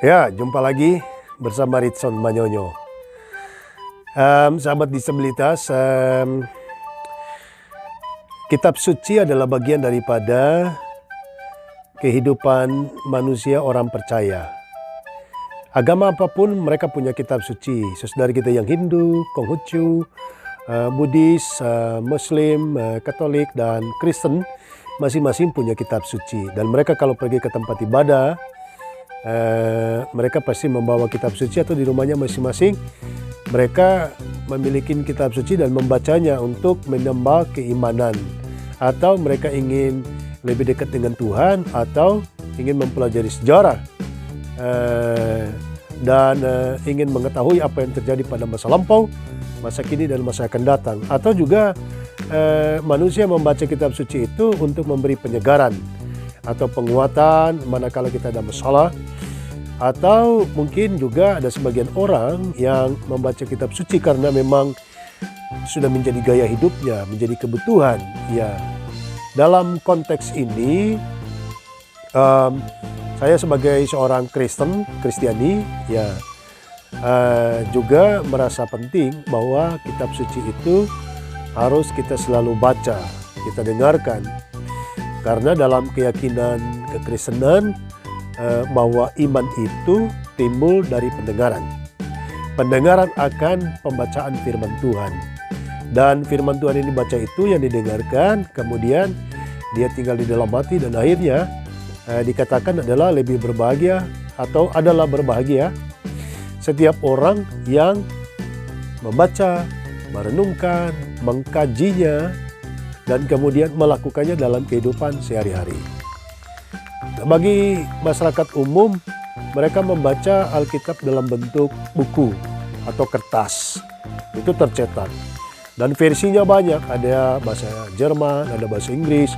Ya, jumpa lagi bersama Ritson Manyonyo. Sahabat disabilitas, kitab suci adalah bagian daripada kehidupan manusia orang percaya. Agama apapun mereka punya kitab suci. Saudara kita yang Hindu, Konghucu, Buddhis, Muslim, Katolik, dan Kristen masing-masing punya kitab suci. Dan mereka kalau pergi ke tempat ibadah, mereka pasti membawa kitab suci atau di rumahnya masing-masing mereka memiliki kitab suci dan membacanya untuk menambah keimanan, atau mereka ingin lebih dekat dengan Tuhan, atau ingin mempelajari sejarah dan ingin mengetahui apa yang terjadi pada masa lampau, masa kini, dan masa akan datang. Atau juga manusia membaca kitab suci itu untuk memberi penyegaran atau penguatan manakala kita ada masalah. Atau mungkin juga ada sebagian orang yang membaca kitab suci karena memang sudah menjadi gaya hidupnya, menjadi kebutuhan. Ya, dalam konteks ini saya sebagai seorang Kristiani ya juga merasa penting bahwa kitab suci itu harus kita selalu baca, kita dengarkan. Karena dalam keyakinan kekristenan bahwa iman itu timbul dari pendengaran. Pendengaran akan pembacaan firman Tuhan. Dan firman Tuhan yang dibaca itu yang didengarkan, kemudian dia tinggal di dalam hati, dan akhirnya dikatakan adalah lebih berbahagia atau adalah berbahagia setiap orang yang membaca, merenungkan, mengkajinya, dan kemudian melakukannya dalam kehidupan sehari-hari. Bagi masyarakat umum, mereka membaca Alkitab dalam bentuk buku atau kertas. Itu tercetak. Dan versinya banyak, ada bahasa Jerman, ada bahasa Inggris.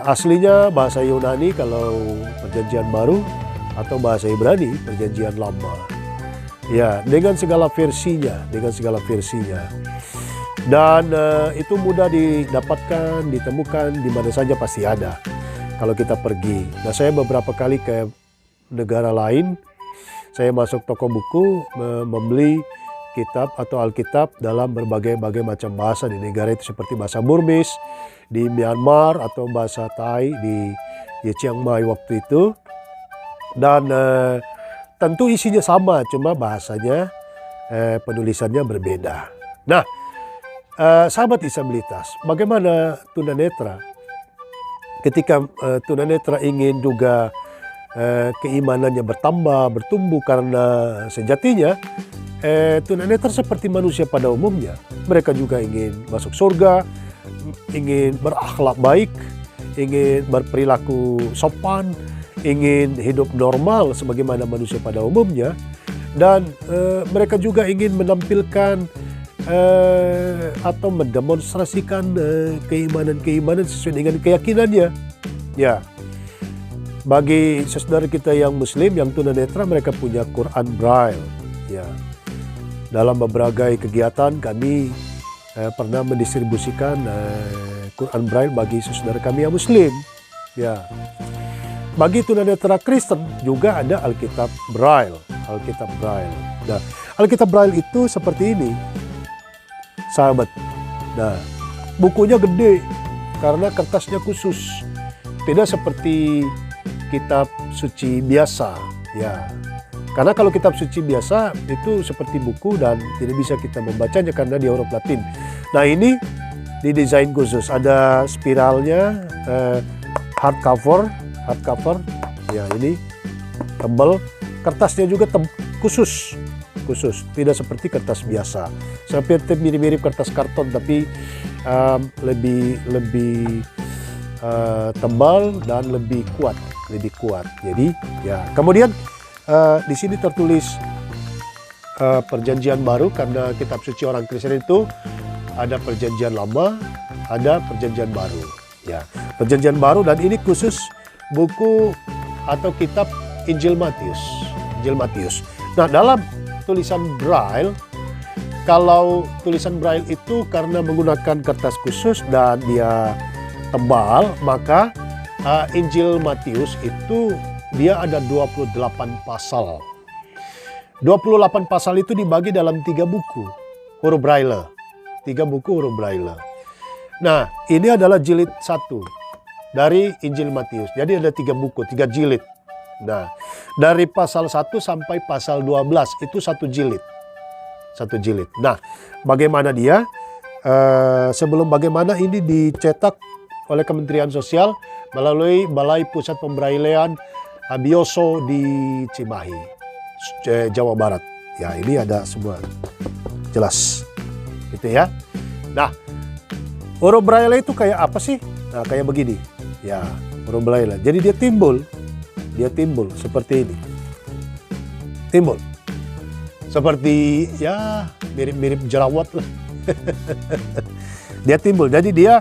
Aslinya bahasa Yunani kalau Perjanjian Baru, atau bahasa Ibrani Perjanjian Lama. Ya, dengan segala versinya, Dan itu mudah didapatkan, ditemukan, di mana saja pasti ada kalau kita pergi. Nah, saya beberapa kali ke negara lain, saya masuk toko buku membeli kitab atau Alkitab dalam berbagai macam bahasa di negara itu, seperti bahasa Burmese di Myanmar atau bahasa Thai di Chiang Mai waktu itu. Dan tentu isinya sama, cuma bahasanya, penulisannya berbeda. Nah, sahabat disabilitas, bagaimana tunanetra? Ketika tunanetra ingin juga keimanannya bertumbuh, karena sejatinya tunanetra seperti manusia pada umumnya. Mereka juga ingin masuk surga, ingin berakhlak baik, ingin berperilaku sopan, ingin hidup normal sebagaimana manusia pada umumnya. Dan mereka juga ingin menampilkan atau mendemonstrasikan keimanan sesuai dengan keyakinannya. Ya, bagi saudara kita yang Muslim, yang tunanetra, mereka punya Quran Braille. Ya, dalam beberapa kegiatan kami pernah mendistribusikan Quran Braille bagi saudara kami yang Muslim. Ya, bagi tunanetra Kristen juga ada Alkitab Braille. Nah, Alkitab Braille itu seperti ini, sahabat. Nah, bukunya gede karena kertasnya khusus, tidak seperti kitab suci biasa. Ya, karena kalau kitab suci biasa itu seperti buku dan tidak bisa kita membacanya karena di huruf Latin. Nah, ini didesain khusus, ada spiralnya, hardcover. Ya, ini tebal, kertasnya juga khusus, tidak seperti kertas biasa. Seperti mirip-mirip kertas karton, tapi lebih tebal dan lebih kuat. Jadi ya, kemudian di sini tertulis Perjanjian Baru, karena kitab suci orang Kristen itu ada Perjanjian Lama, ada Perjanjian Baru. Ya, Perjanjian Baru, dan ini khusus buku atau kitab Injil Matius. Nah, dalam tulisan Braille, kalau tulisan Braille itu karena menggunakan kertas khusus dan dia tebal, maka Injil Matius itu dia ada 28 pasal. 28 pasal itu dibagi dalam 3 buku huruf Braille. 3 buku huruf Braille. Nah, ini adalah jilid 1 dari Injil Matius. Jadi ada 3 buku, 3 jilid. Nah, dari pasal 1 sampai pasal 12 itu 1 jilid. 1 jilid. Nah, bagaimana dia? Sebelum bagaimana ini dicetak oleh Kementerian Sosial melalui Balai Pusat Pembrailean Abioso di Cimahi, Jawa Barat. Ya, ini ada semua jelas. Gitu ya. Nah, huruf Braille itu kayak apa sih? Nah, kayak begini. Ya, huruf Braille. Jadi dia timbul seperti ini. Timbul. Seperti ya mirip-mirip jerawat lah. Dia timbul. Jadi dia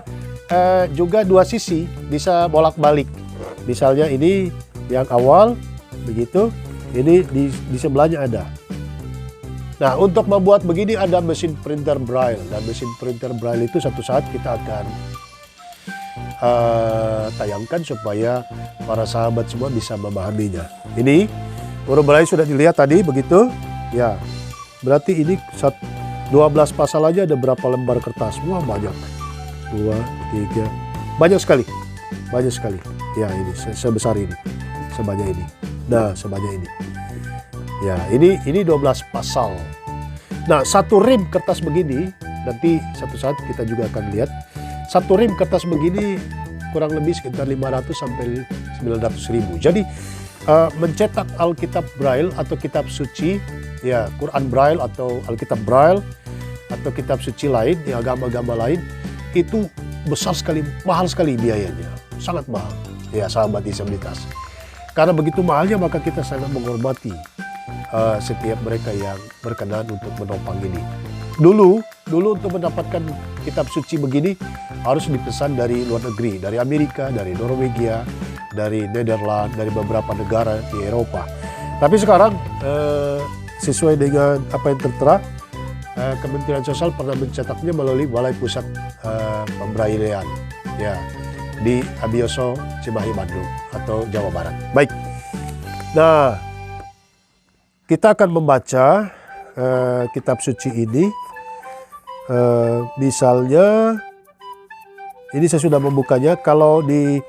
juga 2 sisi, bisa bolak-balik. Misalnya ini yang awal begitu, ini di sebelahnya ada. Nah, untuk membuat begini ada mesin printer Braille. Dan mesin printer Braille itu satu saat kita akan tayangkan supaya para sahabat semua bisa memahaminya. Ini huruf Braille sudah dilihat tadi begitu. Ya, berarti ini 12 pasal aja ada berapa lembar kertas? Wah, banyak. 2, 3, banyak sekali. Banyak sekali. Ya, ini sebesar ini. Sebanyak ini. Nah, sebanyak ini. Ya, ini 12 pasal. Nah, 1 rim kertas begini, nanti satu saat kita juga akan lihat. 1 rim kertas begini kurang lebih sekitar 500 sampai 900 ribu. Jadi, mencetak Alkitab Braille atau kitab suci, ya Quran Braille atau Alkitab Braille atau kitab suci lain, ya agama-agama lain, itu besar sekali, mahal sekali biayanya, sangat mahal, ya sahabat disabilitas. Karena begitu mahalnya maka kita sangat menghormati setiap mereka yang berkenan untuk menopang ini. Dulu untuk mendapatkan kitab suci begini harus dipesan dari luar negeri, dari Amerika, dari Norwegia, dari Nederland, dari beberapa negara di Eropa. Tapi sekarang sesuai dengan apa yang tertera, Kementerian Sosial pernah mencetaknya melalui Balai Pusat Pembrailean, ya, di Abioso, Cimahi, Bandung atau Jawa Barat. Baik. Nah, kita akan membaca kitab suci ini. Misalnya, ini saya sudah membukanya. Kalau di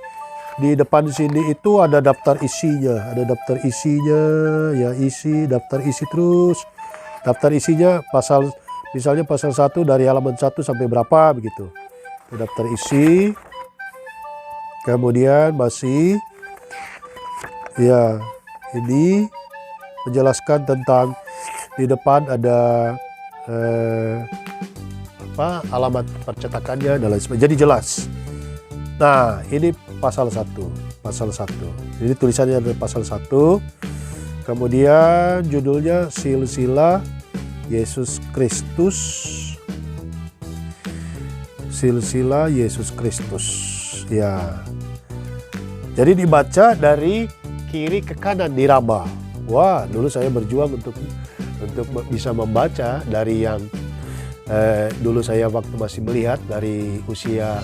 depan sini itu ada daftar isinya, ya isi, daftar isi terus. Daftar isinya misalnya pasal 1 dari halaman 1 sampai berapa begitu. Daftar isi. Kemudian masih ya ini menjelaskan tentang di depan ada alamat percetakannya dan lain sebagainya. Jadi jelas. Nah, ini pasal 1. Ini tulisannya ada pasal 1. Kemudian judulnya Silsilah Yesus Kristus. Silsilah Yesus Kristus. Ya. Jadi dibaca dari kiri ke kanan diraba. Wah, dulu saya berjuang untuk bisa membaca dari yang dulu saya waktu masih melihat dari usia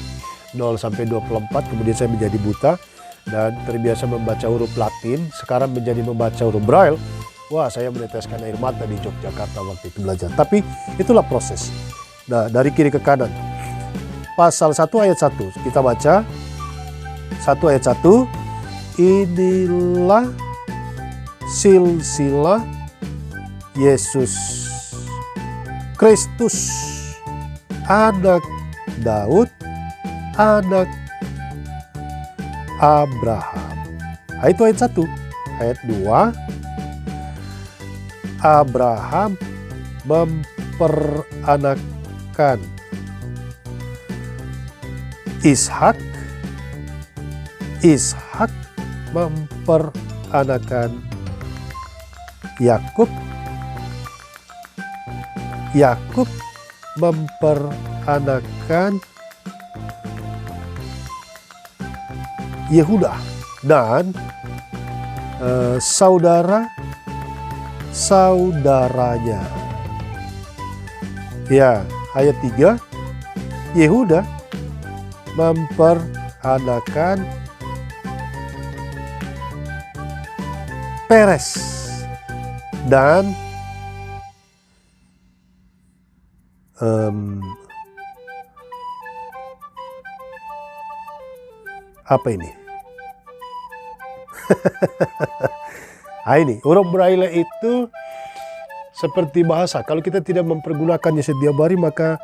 0 sampai 24, kemudian saya menjadi buta dan terbiasa membaca huruf Latin, sekarang menjadi membaca huruf Braille. Wah, saya meneteskan air mata di Yogyakarta waktu itu belajar. Tapi itulah proses. Nah, dari kiri ke kanan. Pasal 1 ayat 1, kita baca 1 ayat 1. Inilah silsilah Yesus Kristus, anak Daud, anak Abraham. Nah, itu ayat 1. Ayat 2, Abraham memperanakkan Ishak, Ishak memperanakkan Yakub, Yakub memperanakkan Yehuda dan saudara-saudaranya. Ya, ayat 3, Yehuda memperanakkan Peres. Dan apa ini? Ini huruf Braille itu seperti bahasa. Kalau kita tidak mempergunakannya setiap hari, maka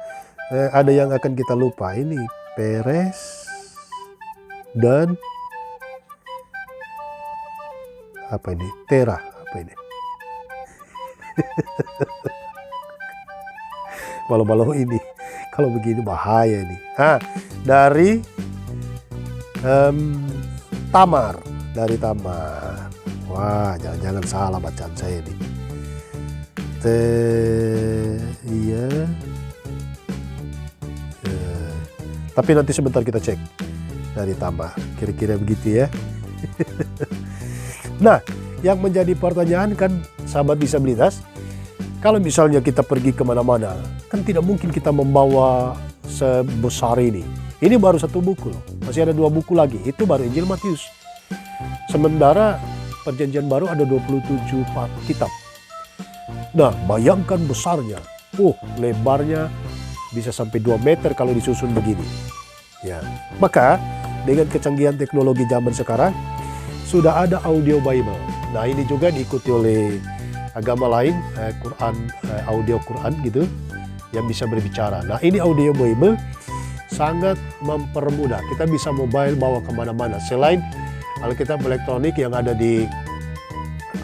ada yang akan kita lupa. Ini Peres dan apa ini? Tera. Apa ini? Malu-malu ini. Kalau begini bahaya ini. Dari Tamar. Dari Tamar. Wah, jangan-jangan salah bacaan saya ini. Iya. Tapi nanti sebentar kita cek. Dari Tamar. Kira-kira begitu ya. Nah, yang menjadi pertanyaan kan sahabat disabilitas, kalau misalnya kita pergi kemana-mana, kan tidak mungkin kita membawa sebesar ini. Ini baru 1 buku loh, masih ada 2 buku lagi, itu baru Injil Matius. Sementara Perjanjian Baru ada 27 kitab. Nah, bayangkan besarnya. Lebarnya bisa sampai 2 meter kalau disusun begini. Ya, maka dengan kecanggihan teknologi zaman sekarang, sudah ada audio Bible. Nah, ini juga diikuti oleh agama lain, audio Quran gitu, yang bisa berbicara. Nah, ini audio Bible sangat mempermudah. Kita bisa mobile bawa kemana-mana. Selain Alkitab elektronik yang ada di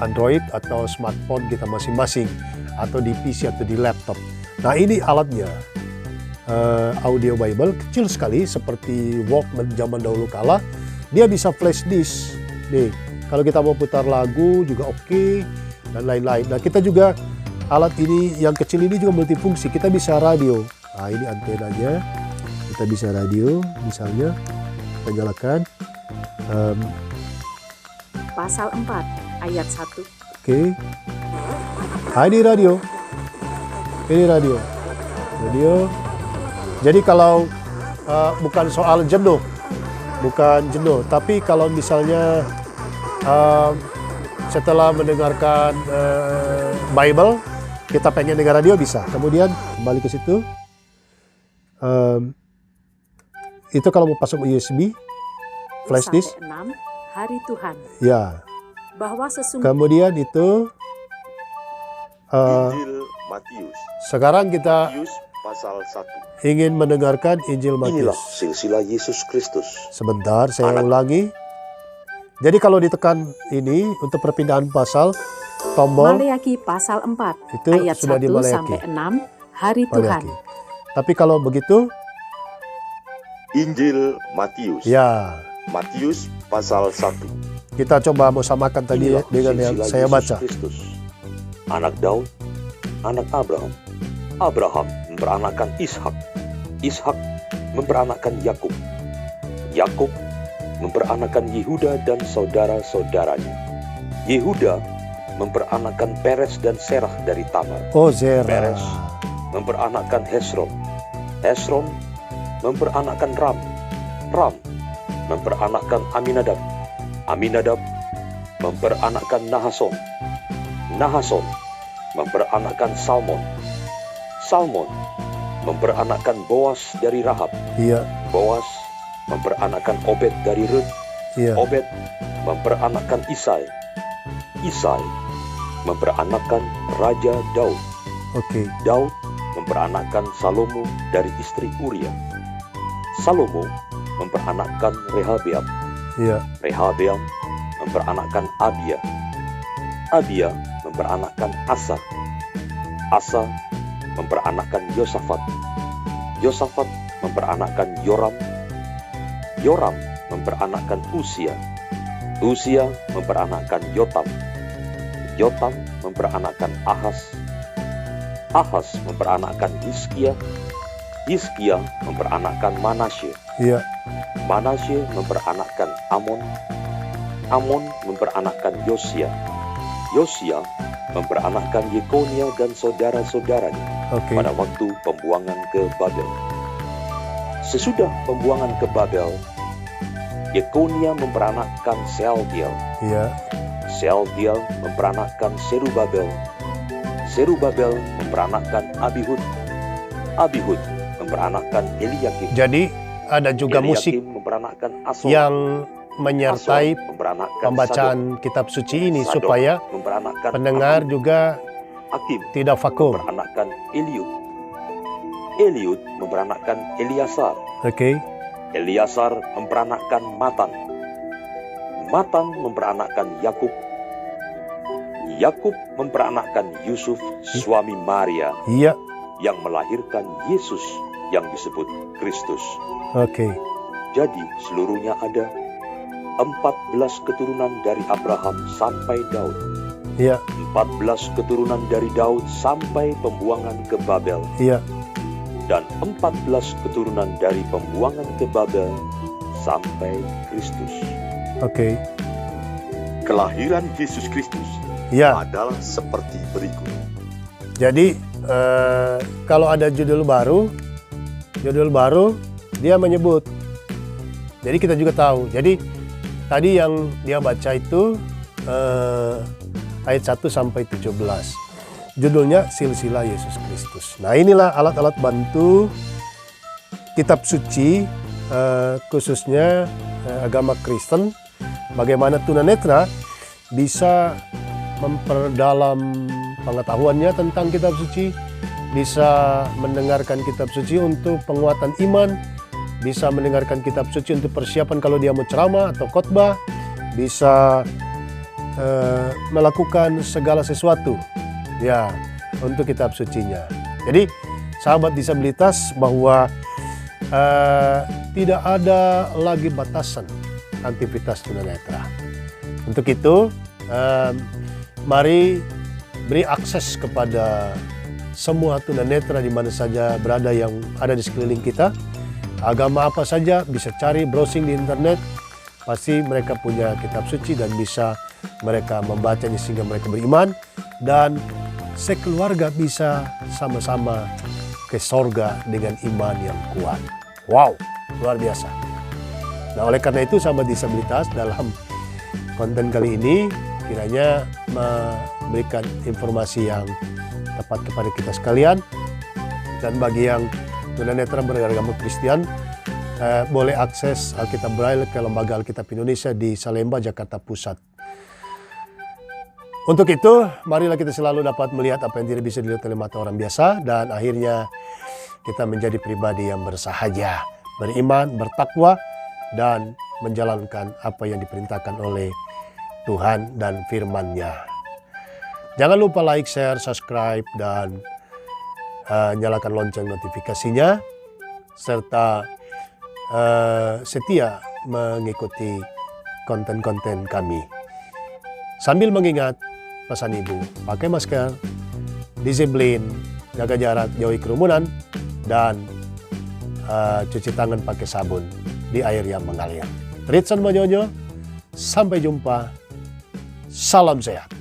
Android atau smartphone kita masing-masing, atau di PC atau di laptop. Nah, ini alatnya. Audio Bible kecil sekali seperti Walkman zaman dahulu kala. Dia bisa flash disk. Nih, kalau kita mau putar lagu juga oke, dan lain-lain. Nah, kita juga alat ini yang kecil ini juga multifungsi. Kita bisa radio. Nah, ini antenanya. Kita bisa radio, misalnya kita nyalakan. Pasal 4 ayat 1. Oke. Ini radio. Ini radio. Radio. Jadi kalau bukan soal jenuh, tapi kalau misalnya setelah mendengarkan Bible, kita pengen dengar radio bisa. Kemudian kembali ke situ. Itu kalau mau pasang USB, flash disk. 6 hari Tuhan. Ya. Bahwa sesungguhnya. Kemudian itu Injil Matius. Sekarang kita Matius pasal 1. ingin mendengarkan Injil Inilah Matius. silsilah Yesus Kristus. Sebentar, saya ulangi. Jadi kalau ditekan ini untuk perpindahan pasal, tombol Maleaki pasal 4 itu ayat sudah 1 di Maleaki. sampai 6 hari Tuhan. Maleaki. Tapi kalau begitu, Injil Matius. ya Matius pasal 1. kita coba mau samakan tadi Inilah dengan yang silsilah saya Yesus baca. Kristus. Anak Daud, anak Abraham. Abraham memperanakkan Ishak. Ishak memperanakkan Yakub. Yakub memperanakkan Yehuda dan saudara-saudaranya. Yehuda memperanakkan Peres dan Serah dari Tamar. Oh, Zerah. Peres memperanakkan Hesron. Hesron memperanakkan Ram. Ram memperanakkan Aminadab. Aminadab memperanakkan Nahason. Nahason memperanakkan Salmon. Salmon memperanakkan Boas dari Rahab. Iya, Boas memperanakkan Obed dari Rut. iya. Obed memperanakkan Isai. Isai memperanakkan Raja Daud. Oke. Daud memperanakkan Salomo dari istri Uria. Salomo memperanakkan Rehabeam. Iya, Rehabeam memperanakkan Abia. Abia memperanakkan Asa. Asa memperanakkan Yosafat. Yosafat memperanakkan Yoram. Yoram memperanakkan Usia. Usia memperanakkan Yotam. Yotam memperanakkan Ahas. Ahas memperanakkan Hizkia. Hizkia memperanakkan Manasye. iya. Manasye memperanakkan Amon. Amon memperanakkan Yosia. Yosia memperanakkan Yekonia dan saudara-saudaranya Oke. pada waktu pembuangan ke Babel. Sesudah pembuangan ke Babel, Yekonia memperanakkan Sealtiel. Iya, Sealtiel memperanakkan Serubabel. Serubabel memperanakkan Abihud. Abihud memperanakkan Eliakim. Jadi ada juga musik Eliakim memperanakkan Asor. yang menyertai Asor memperanakkan pembacaan Sadok. kitab suci ini Sadok supaya memperanakkan pendengar juga Akim tidak vakum. memperanakkan Eliud. Eliud memperanakkan Eliasar. Oke. Eliasar memperanakkan Matan. Matan memperanakkan Yakub. Yakub memperanakkan Yusuf, suami Maria, Iya. yang melahirkan Yesus yang disebut Kristus. Oke. Jadi seluruhnya ada 14 keturunan dari Abraham sampai Daud. Iya. 14 keturunan dari Daud sampai pembuangan ke Babel. Iya. Dan 14 keturunan dari pembuangan ke Babel sampai Kristus. Oke. Kelahiran Yesus Kristus Iya. adalah seperti berikut. Jadi kalau ada judul baru dia menyebut. Jadi kita juga tahu. Jadi tadi yang dia baca itu ayat 1 sampai 17. Judulnya Silsilah Yesus Kristus. Nah, inilah alat-alat bantu kitab suci khususnya agama Kristen, bagaimana tunanetra bisa memperdalam pengetahuannya tentang kitab suci, bisa mendengarkan kitab suci untuk penguatan iman, bisa mendengarkan kitab suci untuk persiapan kalau dia mau ceramah atau khotbah, bisa melakukan segala sesuatu ya untuk kitab sucinya. Jadi sahabat disabilitas, bahwa tidak ada lagi batasan aktivitas tunanetra. Untuk itu mari beri akses kepada semua tunanetra di mana saja berada yang ada di sekeliling kita. Agama apa saja bisa cari, browsing di internet, pasti mereka punya kitab suci dan bisa mereka membacanya sehingga mereka beriman dan sekeluarga bisa sama-sama ke sorga dengan iman yang kuat. Wow, luar biasa. Nah, oleh karena itu sahabat disabilitas, dalam konten kali ini kiranya memberikan informasi yang tepat kepada kita sekalian. Dan bagi yang tunanetra beragama Kristen, boleh akses Alkitab Braille ke Lembaga Alkitab Indonesia di Salemba, Jakarta Pusat. Untuk itu, marilah kita selalu dapat melihat apa yang tidak bisa dilihat oleh mata orang biasa, dan akhirnya kita menjadi pribadi yang bersahaja, beriman, bertakwa, dan menjalankan apa yang diperintahkan oleh Tuhan dan firman-Nya. Jangan lupa like, share, subscribe, dan nyalakan lonceng notifikasinya, serta setia mengikuti konten-konten kami. Sambil mengingat pesan Ibu, pakai masker, disiplin, jaga jarak, jauhi kerumunan, dan cuci tangan pakai sabun di air yang mengalir. Ritson Manyonyo, sampai jumpa. Salam sehat.